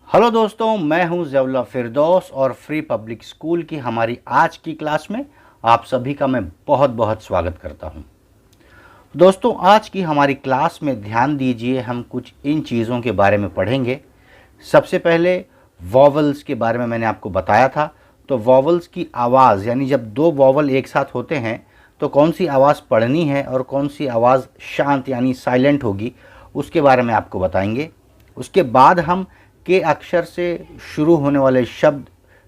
Hello दोस्तों, मैं हूं ज़ियाउल्लाह फिरदौस और फ्री पब्लिक स्कूल की हमारी आज की क्लास में आप सभी का मैं बहुत बहुत स्वागत करता हूं। दोस्तों, आज की हमारी क्लास में ध्यान दीजिए, हम कुछ इन चीज़ों के बारे में पढ़ेंगे। सबसे पहले वॉवल्स के बारे में मैंने आपको बताया था। तो वॉवल्स की आवाज़, यानी जब दो वॉवल एक साथ होते हैं तो कौन सी आवाज़ पढ़नी है और कौन सी आवाज़ शांत यानी साइलेंट होगी, उसके बारे में आपको बताएंगे। उसके बाद हम के अक्षर से शुरू होने वाले शब्द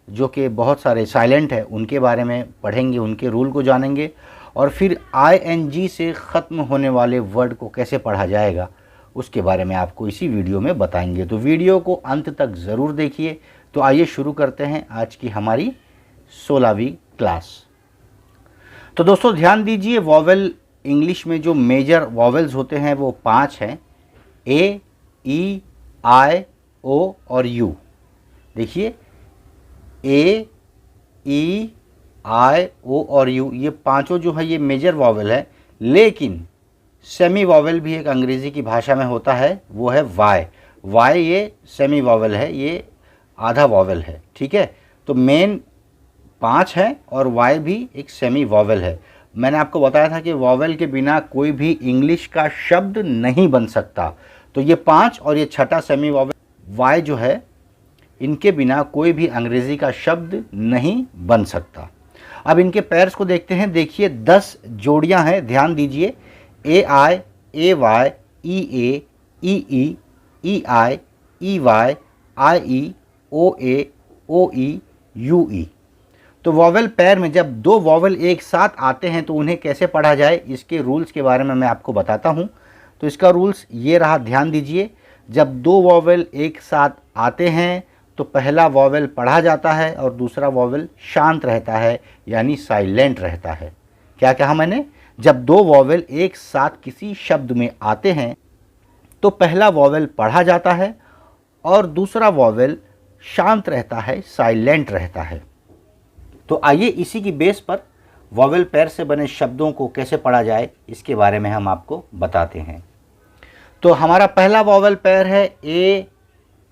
जो कि बहुत सारे साइलेंट हैं उनके बारे में पढ़ेंगे, उनके रूल को जानेंगे। और फिर ING से ख़त्म होने वाले वर्ड को कैसे पढ़ा जाएगा उसके बारे में आपको इसी वीडियो में बताएंगे। तो वीडियो को अंत तक ज़रूर देखिए। तो आइए शुरू करते हैं आज की हमारी 16वीं क्लास। तो दोस्तों ध्यान दीजिए, वॉवेल इंग्लिश में जो मेजर वॉवेल्स होते हैं वो 5 हैं, A, E, I, O और U। देखिए, A, E, I, O और U, ये पांचों जो है ये मेजर वॉवेल है। लेकिन सेमी वॉवेल भी एक अंग्रेज़ी की भाषा में होता है, वो है Y ये सेमी वॉवेल है, ये आधा वॉवेल है। ठीक है, तो मेन 5 है और Y भी एक सेमी वॉवेल है। मैंने आपको बताया था कि वॉवेल के बिना कोई भी इंग्लिश का शब्द नहीं बन सकता। तो ये 5 और ये छठा सेमी वॉवेल Y जो है, इनके बिना कोई भी अंग्रेज़ी का शब्द नहीं बन सकता। अब इनके पेयर्स को देखते हैं। देखिए 10 जोड़ियां हैं, ध्यान दीजिए। AI, AY, EA, EE, EI, EY, IE, OA, OE, UE। तो वॉवेल पेयर में जब दो वॉवेल एक साथ आते हैं तो उन्हें कैसे पढ़ा जाए, इसके रूल्स के बारे में मैं आपको बताता हूं। तो इसका रूल्स ये रहा, ध्यान दीजिए। जब दो वॉवेल एक साथ आते हैं तो पहला वॉवेल पढ़ा जाता है और दूसरा वॉवेल शांत रहता है, यानी साइलेंट रहता है। क्या कहा मैंने? जब दो वॉवेल एक साथ किसी शब्द में आते हैं तो पहला वॉवेल पढ़ा जाता है और दूसरा वॉवेल शांत रहता है, साइलेंट रहता है। तो आइए इसी की बेस पर वॉवेल पेयर से बने शब्दों को कैसे पढ़ा जाए इसके बारे में हम आपको बताते हैं। तो हमारा पहला वॉवेल पेयर है A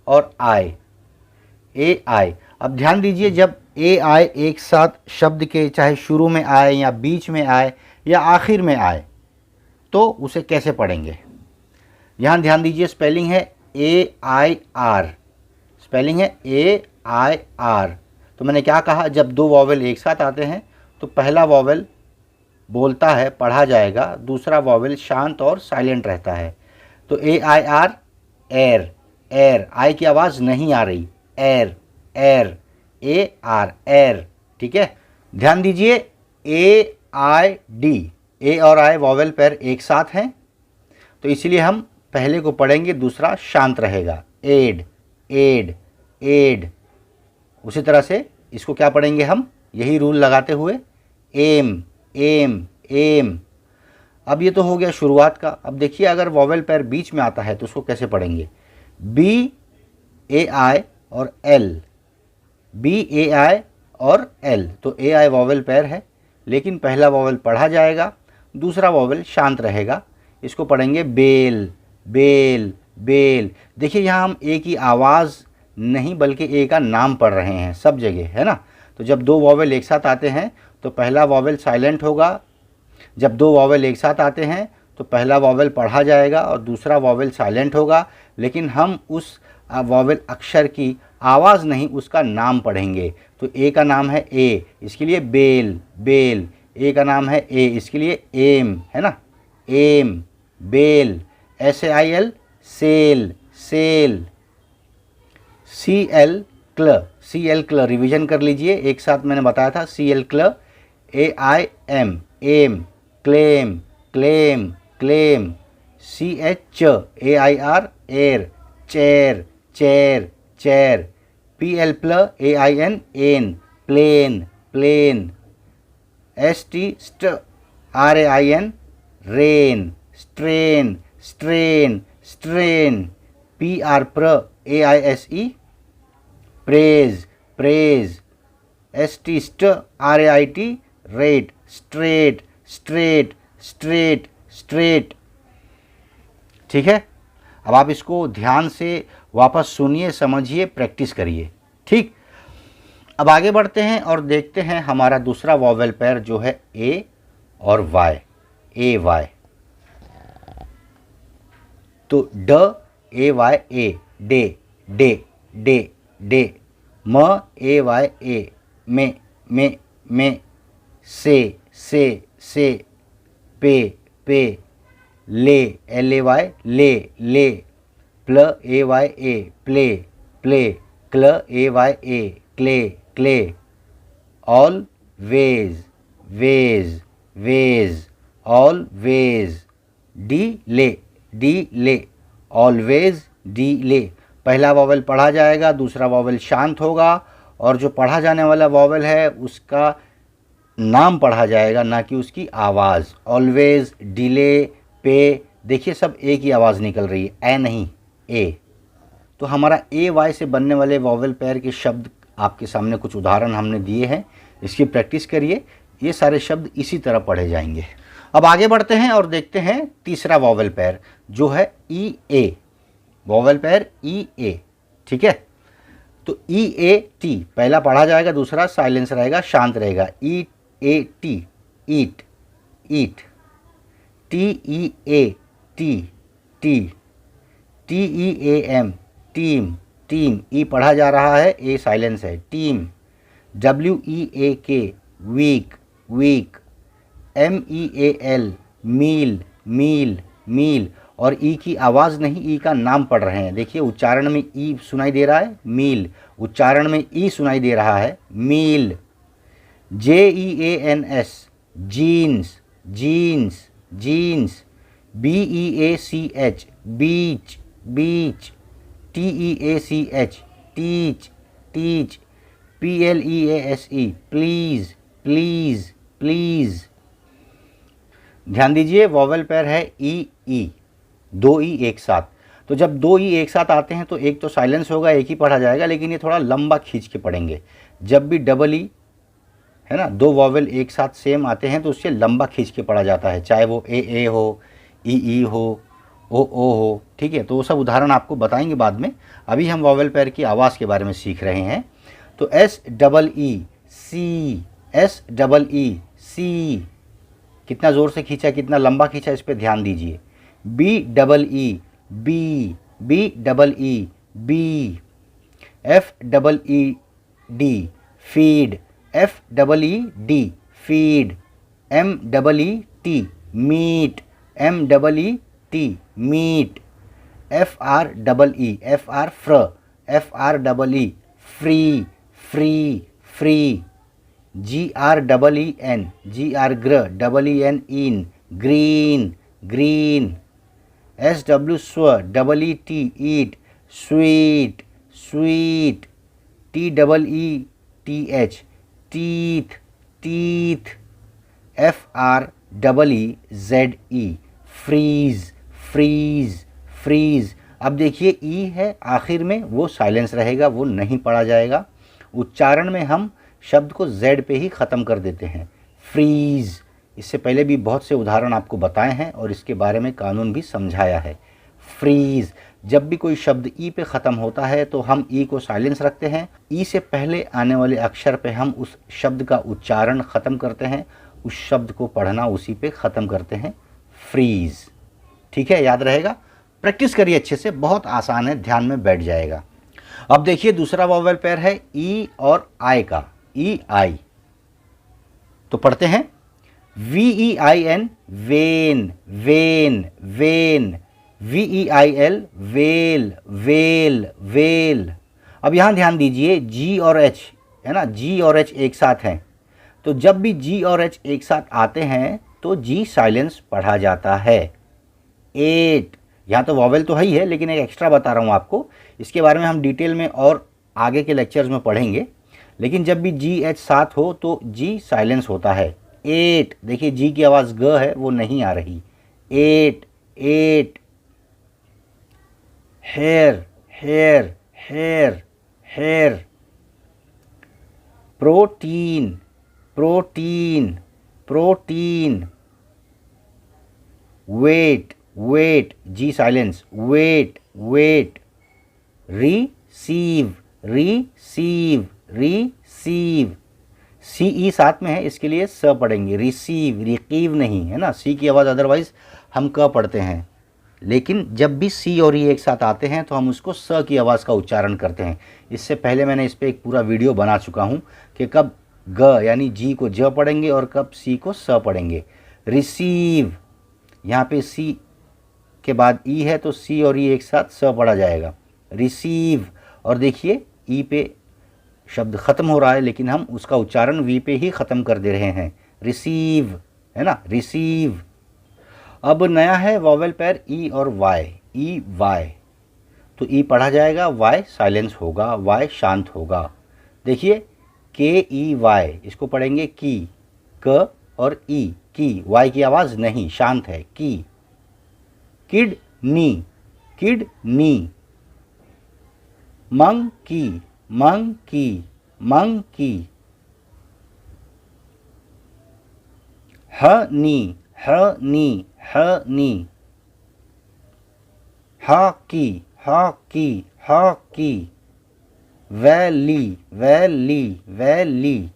और I, AI। अब ध्यान दीजिए, जब AI एक साथ शब्द के चाहे शुरू में आए या बीच में आए या आखिर में आए तो उसे कैसे पढ़ेंगे। यहाँ ध्यान दीजिए, स्पेलिंग है AIR, स्पेलिंग है AIR। तो मैंने क्या कहा, जब दो वॉवेल एक साथ आते हैं तो पहला वॉवेल बोलता है, पढ़ा जाएगा, दूसरा वॉवेल शांत और साइलेंट रहता है। तो AIR, एर, एर, आई की आवाज़ नहीं आ रही, एर, एर, AR, एर। ठीक है, ध्यान दीजिए, AID, ए और आई वॉवेल पेयर एक साथ हैं तो इसलिए हम पहले को पढ़ेंगे, दूसरा शांत रहेगा, एड, एड, एड। उसी तरह से इसको क्या पढ़ेंगे हम, यही रूल लगाते हुए, एम, एम, एम। अब ये तो हो गया शुरुआत का। अब देखिए, अगर वॉवेल पेयर बीच में आता है तो उसको कैसे पढ़ेंगे। BAI और L, BAI और L। तो AI वॉवेल पेयर है, लेकिन पहला वॉवेल पढ़ा जाएगा, दूसरा वॉवेल शांत रहेगा। इसको पढ़ेंगे बेल, बेल, बेल। देखिए यहाँ हम ए की आवाज़ नहीं बल्कि ए का नाम पढ़ रहे हैं सब जगह, है ना। तो जब दो वॉवेल एक साथ आते हैं तो पहला वॉवेल साइलेंट होगा। जब दो वॉवेल एक साथ आते हैं तो पहला वॉवेल पढ़ा जाएगा और दूसरा वॉवेल साइलेंट होगा, लेकिन हम उस वॉवेल अक्षर की आवाज़ नहीं, उसका नाम पढ़ेंगे। तो ए का नाम है ए, इसके लिए बेल, बेल। ए का नाम है ए, इसके लिए एम, है ना, aim, bail. SAIL, sail, sail. CL, क्ल, CL, क्ल। रिवीजन कर लीजिए, एक साथ मैंने बताया था, CL, क्ल। AIM, aim, claim, claim, claim. CH, AIR, air, chair, chair, chair. PL, प्ल, AIN, एन, प्लेन, प्लेन। ST, स्ट, RAIN, rain, strain, strain, strain. PR, प्र, AISE, प्रेज, प्रेज। ST, स्ट, RAIT, रेट, स्ट्रेट, स्ट्रेट, स्ट्रेट, स्ट्रेट। ठीक है, अब आप इसको ध्यान से वापस सुनिए, समझिए, प्रैक्टिस करिए। ठीक, अब आगे बढ़ते हैं और देखते हैं हमारा दूसरा वॉवेल पेयर जो है ए और वाई, ए वाई। तो ड ए वाई ए, डे डे डे डे। म ए वाई ए, में से पे ले एल ए वाई ले। प्ल ए वाई ए, प्ले। क्ल A Y A, clay. Always ways always. Delay always delay. पहला वॉवेल पढ़ा जाएगा, दूसरा वॉवेल शांत होगा, और जो पढ़ा जाने वाला वॉवेल है उसका नाम पढ़ा जाएगा, ना कि उसकी आवाज़। ऑलवेज, डिले, पे, देखिए सब ए की आवाज़ निकल रही है, ए नहीं, ए। तो हमारा ए वाई से बनने वाले वॉवेल पेयर के शब्द आपके सामने कुछ उदाहरण हमने दिए हैं, इसकी प्रैक्टिस करिए। ये सारे शब्द इसी तरह पढ़े जाएंगे। अब आगे बढ़ते हैं और देखते हैं तीसरा वॉवेल पेयर जो है ई ए, वॉवेल पेयर ई ए। ठीक है, तो ई ए टी पहला पढ़ा जाएगा, दूसरा साइलेंस रहेगा, शांत रहेगा। E A T, eat eat. T E A T, T E A M, team. E पढ़ा जा रहा है, ए साइलेंस है, team. W E A K, week. M E A L, meal. और ई की आवाज़ नहीं, ई का नाम पढ़ रहे हैं। देखिए उच्चारण में ई सुनाई दे रहा है, मील। उच्चारण में ई सुनाई दे रहा है, meal. JEANS, jeans. BEACH, beach. TEACH, teach. PLEASE, please. ध्यान दीजिए, वॉवेल पेयर है ई, दो ई एक साथ। तो जब दो ई एक साथ आते हैं तो एक तो साइलेंस होगा, एक ही पढ़ा जाएगा, लेकिन ये थोड़ा लंबा खींच के पढ़ेंगे। जब भी डबल ई है ना, दो वॉवेल एक साथ सेम आते हैं तो उससे लंबा खींच के पढ़ा जाता है, चाहे वो ए हो, ई हो, ओ हो। ठीक है, तो वो सब उदाहरण आपको बताएंगे बाद में। अभी हम वॉवेल पेयर की आवाज़ के बारे में सीख रहे हैं। तो SEE, सी, कितना ज़ोर से खींचा, कितना लंबा खींचा, इस पर ध्यान दीजिए। BEE, bee. FEED, feed. FEED, feed. MEET, meet. Meet. FREE, free. GREEN, green. SWEET, eat, sweet. TEETH, teeth. FREEZE, freeze. अब देखिए ई है आखिर में, वो साइलेंस रहेगा, वो नहीं पढ़ा जाएगा। उच्चारण में हम शब्द को जेड पे ही ख़त्म कर देते हैं, फ्रीज। इससे पहले भी बहुत से उदाहरण आपको बताए हैं और इसके बारे में कानून भी समझाया है। फ्रीज, जब भी कोई शब्द ई पे ख़त्म होता है तो हम ई को साइलेंस रखते हैं, ई से पहले आने वाले अक्षर पे हम उस शब्द का उच्चारण ख़त्म करते हैं, उस शब्द को पढ़ना उसी पे ख़त्म करते हैं, फ्रीज। ठीक है, याद रहेगा, प्रैक्टिस करिए अच्छे से, बहुत आसान है, ध्यान में बैठ जाएगा। अब देखिए दूसरा वॉवेल पेयर है ई और आई का, ई आई। तो पढ़ते हैं VEIN, वेन। VEIL, well. अब यहाँ ध्यान दीजिए, जी और एच है ना, जी और एच एक साथ हैं। तो जब भी जी और एच एक साथ आते हैं तो जी साइलेंस पढ़ा जाता है। 8, यहाँ तो वॉवेल तो है ही है, लेकिन एक एक्स्ट्रा बता रहा हूँ आपको, इसके बारे में हम डिटेल में और आगे के लेक्चर्स में पढ़ेंगे। लेकिन जब भी जी एच साथ हो तो जी साइलेंस होता है। 8, देखिए जी की आवाज़ ग है, वो नहीं आ रही। 8। Hair. Protein. Weight, G silence, weight. Receive, receive, receive. C E साथ में है, इसके लिए स पढ़ेंगे, रिसीव, रिकीव नहीं, है ना। सी की आवाज़ अदरवाइज हम क पढ़ते हैं, लेकिन जब भी सी और ई एक साथ आते हैं तो हम उसको स की आवाज़ का उच्चारण करते हैं। इससे पहले मैंने इस पर एक पूरा वीडियो बना चुका हूँ कि कब ग यानी जी को ज पढ़ेंगे और कब सी को स पढ़ेंगे। रिसीव, यहाँ पे सी के बाद ई है तो सी और ई एक साथ स पढ़ा जाएगा, रिसीव। और देखिए ई पे शब्द ख़त्म हो रहा है, लेकिन हम उसका उच्चारण वी पे ही ख़त्म कर दे रहे हैं, रिसीव, है ना, रिसीव। अब नया है वॉवेल पैर ई और वाई, ई वाई। तो ई पढ़ा जाएगा, वाई साइलेंस होगा, वाई शांत होगा। देखिए के ई वाई, इसको पढ़ेंगे की, क और ई, की, वाई की आवाज़ नहीं, शांत है, की। Kidney, kidney. Monkey, monkey, monkey. Honey, Honey, Honey. Hockey, hockey, hockey. Valley, valley, valley.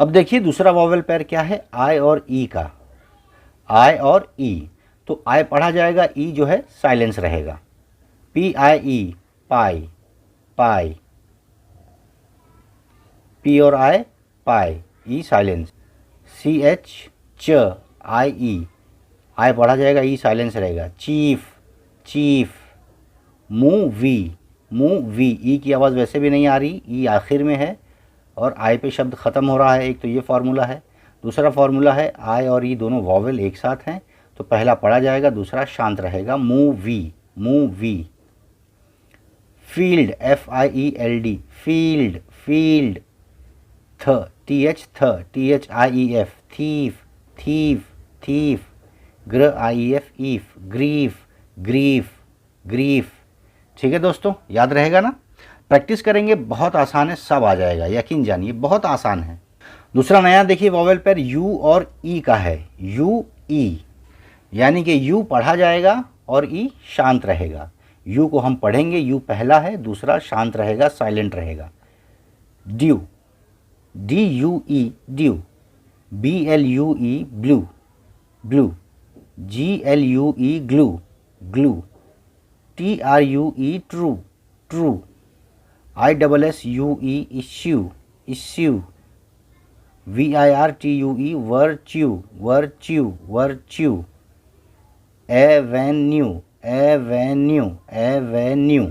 अब देखिए दूसरा वॉवेल पेयर क्या है, आई और ई का, आई और ई। तो आई पढ़ा जाएगा, ई जो है साइलेंस रहेगा, P I E, pi, pi. P और आई, पाई, ई साइलेंस। ची एच, च, आई ई, आई पढ़ा जाएगा, ई साइलेंस रहेगा, चीफ, चीफ। मूवी, मूवी, ई की आवाज़ वैसे भी नहीं आ रही, ई आखिर में है और आई पे शब्द ख़त्म हो रहा है। एक तो ये फार्मूला है। दूसरा फार्मूला है आई और ई दोनों वॉवेल एक साथ हैं, तो पहला पढ़ा जाएगा, दूसरा शांत रहेगा, movie, movie. Field, F I E L D, field, field. थ, टी एच, थ, T H I E F, thief, thief, thief. ग्र आई ई एफ, ईफ, ग्रीफ, ग्रीफ, ग्रीफ। ठीक है दोस्तों, याद रहेगा ना। प्रैक्टिस करेंगे, बहुत आसान है, सब आ जाएगा, यकीन जानिए, बहुत आसान है। दूसरा नया देखिए वॉवेल पेयर यू और ई का है, यू ई, यानी कि यू पढ़ा जाएगा और ई शांत रहेगा। यू को हम पढ़ेंगे, यू पहला है, दूसरा शांत रहेगा, साइलेंट रहेगा। Due, D U E, due. B L U E, blue, blue. G L U E, glue, glue. T R U E, true, true. I double S U E, issue, issue. V I R T U E, virtue, virtue, virtue. Avenue, avenue, avenue.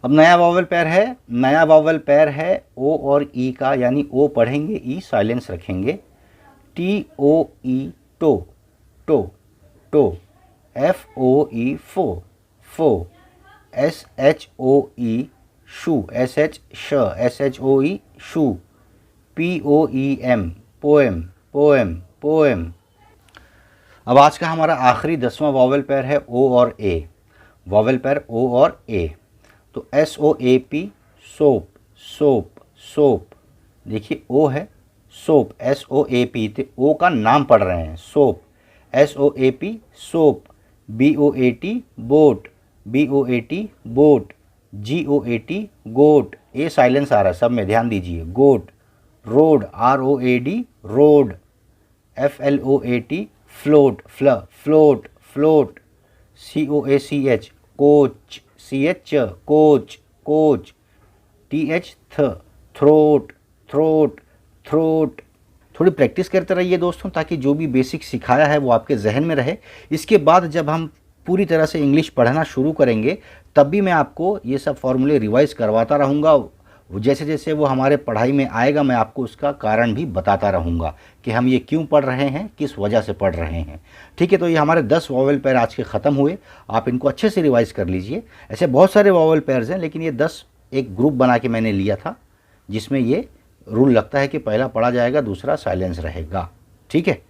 अब नया vowel pair है, नया vowel pair है ओ और ई का, यानी O पढ़ेंगे, E silence रखेंगे। T O E, toe, toe, toe. F O E, foe, foe. S H O E, shoe, S H श, S H O E, shoe. P O E M, poem, poem, poem. अब आज का हमारा आखिरी 10वां vowel pair है ओ और ए, vowel pair ओ और A. तो S O A P, soap, soap, soap. देखिए ओ है, soap, S O A P, तो ओ का नाम पढ़ रहे हैं, soap, S O A P, soap. B O A T, boat, B O A T, boat. G O A T, goat, A silence आ रहा है सब में, ध्यान दीजिए, goat. Road, R O A D, road. F L O A T, float, float, float. C O A C H, coach, C H, coach, coach. T H, थ, throat, throat, throat. थोड़ी practice करते रहिए दोस्तों, ताकि जो भी basic सिखाया है वो आपके जहन में रहे। इसके बाद जब हम पूरी तरह से इंग्लिश पढ़ना शुरू करेंगे, तब भी मैं आपको ये सब फॉर्मूले रिवाइज करवाता रहूँगा। जैसे जैसे वो हमारे पढ़ाई में आएगा, मैं आपको उसका कारण भी बताता रहूँगा कि हम ये क्यों पढ़ रहे हैं, किस वजह से पढ़ रहे हैं। ठीक है, तो ये हमारे 10 वॉवेल पेयर आज के ख़त्म हुए। आप इनको अच्छे से रिवाइज कर लीजिए। ऐसे बहुत सारे वॉवेल पेयर्स हैं, लेकिन ये 10 एक ग्रुप बना के मैंने लिया था, जिसमें ये रूल लगता है कि पहला पढ़ा जाएगा, दूसरा साइलेंस रहेगा। ठीक है,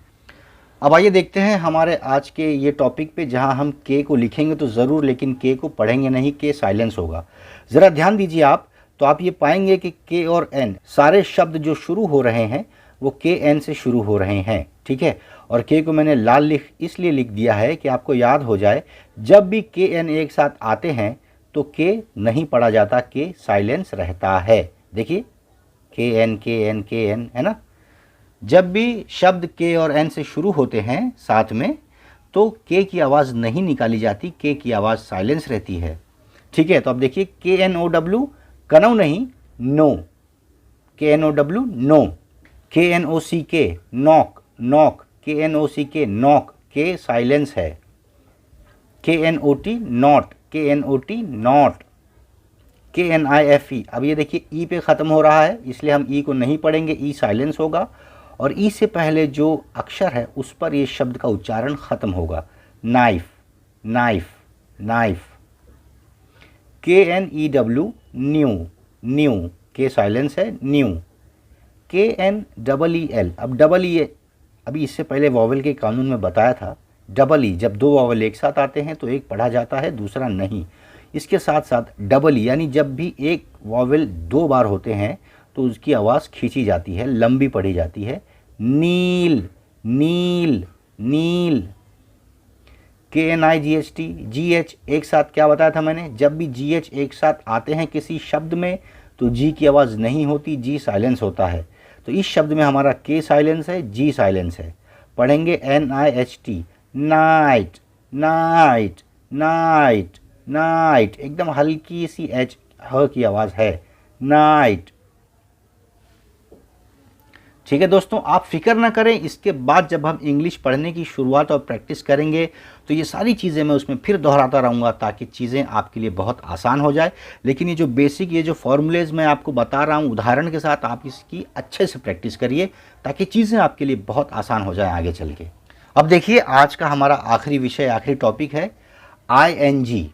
अब आइए देखते हैं हमारे आज के ये टॉपिक पे, जहां हम के को लिखेंगे तो ज़रूर, लेकिन के को पढ़ेंगे नहीं, के साइलेंस होगा। ज़रा ध्यान दीजिए आप, तो आप ये पाएंगे कि के और एन सारे शब्द जो शुरू हो रहे हैं वो के एन से शुरू हो रहे हैं। ठीक है, और के को मैंने लाल इसलिए लिख दिया है कि आपको याद हो जाए, जब भी के एन एक साथ आते हैं तो के नहीं पढ़ा जाता, के साइलेंस रहता है। देखिए के एन के एन के एन, है ना। जब भी शब्द के और एन से शुरू होते हैं साथ में तो के की आवाज़ नहीं निकाली जाती, के की आवाज़ साइलेंस रहती है। ठीक है, तो अब देखिए के एन ओ डब्ल्यू, कनौ नहीं, नो, के एन ओ डब्ल्यू नो, के एन ओ सी के नॉक, नॉक, के एन ओ सी के नॉक, के साइलेंस है। के एन ओ टी नॉट, के एन ओ टी नॉट, के एन आई एफ ई, अब ये देखिए ई पे ख़त्म हो रहा है इसलिए हम ई को नहीं पढ़ेंगे, ई साइलेंस होगा और ई से पहले जो अक्षर है उस पर ये शब्द का उच्चारण ख़त्म होगा। Knife, knife, knife. K N E W new, new, K silence है, new. K N double E L, अब डबल ई अभी इससे पहले वॉवेल के कानून में बताया था, डबल ई जब दो वॉवेल एक साथ आते हैं तो एक पढ़ा जाता है दूसरा नहीं। इसके साथ साथ डबल ई यानी जब भी एक वॉवेल दो बार होते हैं तो उसकी आवाज़ खींची जाती है, लंबी पढ़ी जाती है। नील, kneel, kneel. K N I G H T, G H एक साथ क्या बताया था मैंने, जब भी जी एच एक साथ आते हैं किसी शब्द में तो जी की आवाज़ नहीं होती, जी साइलेंस होता है। तो इस शब्द में हमारा के साइलेंस है, जी साइलेंस है। पढ़ेंगे N I H T, night, night, night, night, एकदम हल्की सी एच ह की आवाज़ है, नाइट। ठीक है दोस्तों, आप फिक्र ना करें, इसके बाद जब हम इंग्लिश पढ़ने की शुरुआत और प्रैक्टिस करेंगे तो ये सारी चीज़ें मैं उसमें फिर दोहराता रहूँगा ताकि चीज़ें आपके लिए बहुत आसान हो जाए। लेकिन ये जो बेसिक, ये जो फॉर्मूलेज मैं आपको बता रहा हूँ उदाहरण के साथ, आप इसकी अच्छे से प्रैक्टिस करिए ताकि चीज़ें आपके लिए बहुत आसान हो जाए आगे चल के। अब देखिए आज का हमारा आखिरी विषय, आखिरी टॉपिक है आई एन जी।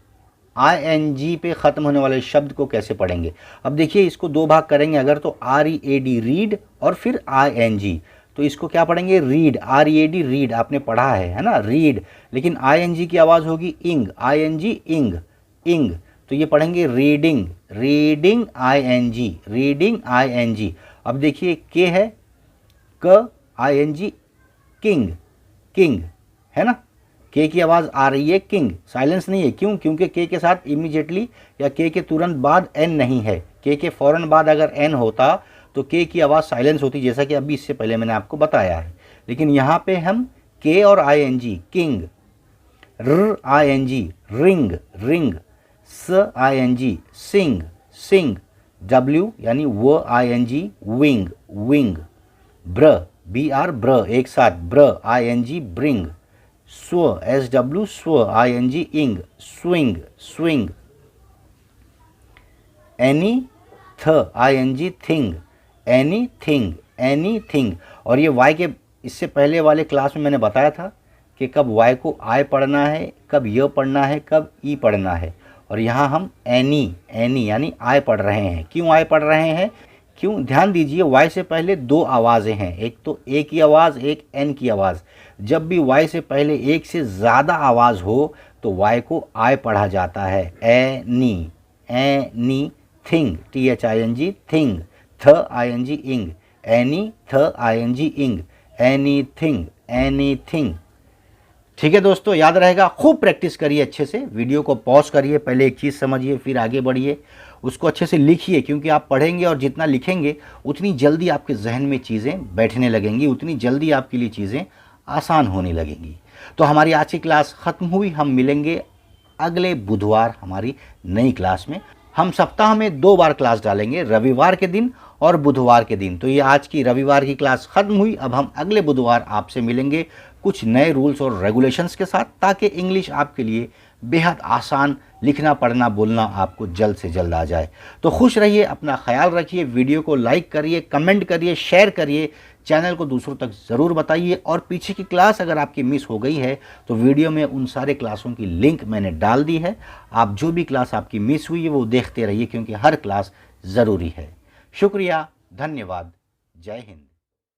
आई एन जी पे ख़त्म होने वाले शब्द को कैसे पढ़ेंगे। अब देखिए इसको दो भाग करेंगे अगर, तो R E A D read और फिर आई एन जी, तो इसको क्या पढ़ेंगे, read, R E A D read, आपने पढ़ा है ना, रीड। लेकिन आई एन जी की आवाज़ होगी इंग, आई एन जी इंग, इंग, तो ये पढ़ेंगे reading, reading I N G, reading I N G. अब देखिए के है, क I N G, king, king, है ना, के की आवाज़ आ रही है, किंग, साइलेंस नहीं है। क्यों? क्योंकि के साथ इमीडिएटली या के तुरंत बाद एन नहीं है। के फ़ौरन बाद अगर एन होता तो के की आवाज़ साइलेंस होती, जैसा कि अभी इससे पहले मैंने आपको बताया है। लेकिन यहाँ पे हम के और आई एन जी, किंग, र I N G, ring, ring, स I N G, sing, sing, W यानी व I N G, wing, wing, ब्र, बी आर ब्र, एक साथ ब्र, आई एन जी, ब्रिंग, स्व, एस डब्ल्यू स्व, आई एन जी, इंग, स्विंग, स्विंग, एनी, थ I N G, thing, anything, anything. और ये वाई के इससे पहले वाले क्लास में मैंने बताया था कि कब वाई को आई पढ़ना है, कब य पढ़ना है, कब ई पढ़ना है। और यहाँ हम एनी, एनी यानी आई पढ़ रहे हैं। क्यों आई पढ़ रहे हैं? क्यों? ध्यान दीजिए, वाई से पहले दो आवाज़ें हैं, एक तो ए की आवाज़, एक एन की आवाज़। जब भी वाई से पहले एक से ज़्यादा आवाज़ हो तो वाई को आई पढ़ा जाता है। Any, anything, T H I N G, thing, थ आई एन जी, इंग, एनी, थ आई एन जी, इंग, एनी थिंग, एनी थिंग। ठीक है दोस्तों, याद रहेगा। खूब प्रैक्टिस करिए अच्छे से, वीडियो को पॉज करिए, पहले एक चीज़ समझिए फिर आगे बढ़िए, उसको अच्छे से लिखिए, क्योंकि आप पढ़ेंगे और जितना लिखेंगे उतनी जल्दी आपके जहन में चीज़ें बैठने लगेंगी, उतनी जल्दी आपके लिए चीज़ें आसान होने लगेंगी। तो हमारी आज की क्लास ख़त्म हुई, हम मिलेंगे अगले बुधवार हमारी नई क्लास में। हम सप्ताह में 2 बार क्लास डालेंगे, रविवार के दिन और बुधवार के दिन। तो ये आज की रविवार की क्लास ख़त्म हुई। अब हम अगले बुधवार आपसे मिलेंगे कुछ नए रूल्स और रेगुलेशंस के साथ, ताकि इंग्लिश आपके लिए बेहद आसान, लिखना पढ़ना बोलना आपको जल्द से जल्द आ जाए। तो खुश रहिए, अपना ख्याल रखिए, वीडियो को लाइक करिए, कमेंट करिए, शेयर करिए, चैनल को दूसरों तक ज़रूर बताइए। और पीछे की क्लास अगर आपकी मिस हो गई है तो वीडियो में उन सारे क्लासों की लिंक मैंने डाल दी है। आप जो भी क्लास आपकी मिस हुई है वो देखते रहिए, क्योंकि हर क्लास ज़रूरी है। शुक्रिया, धन्यवाद, जय हिंद।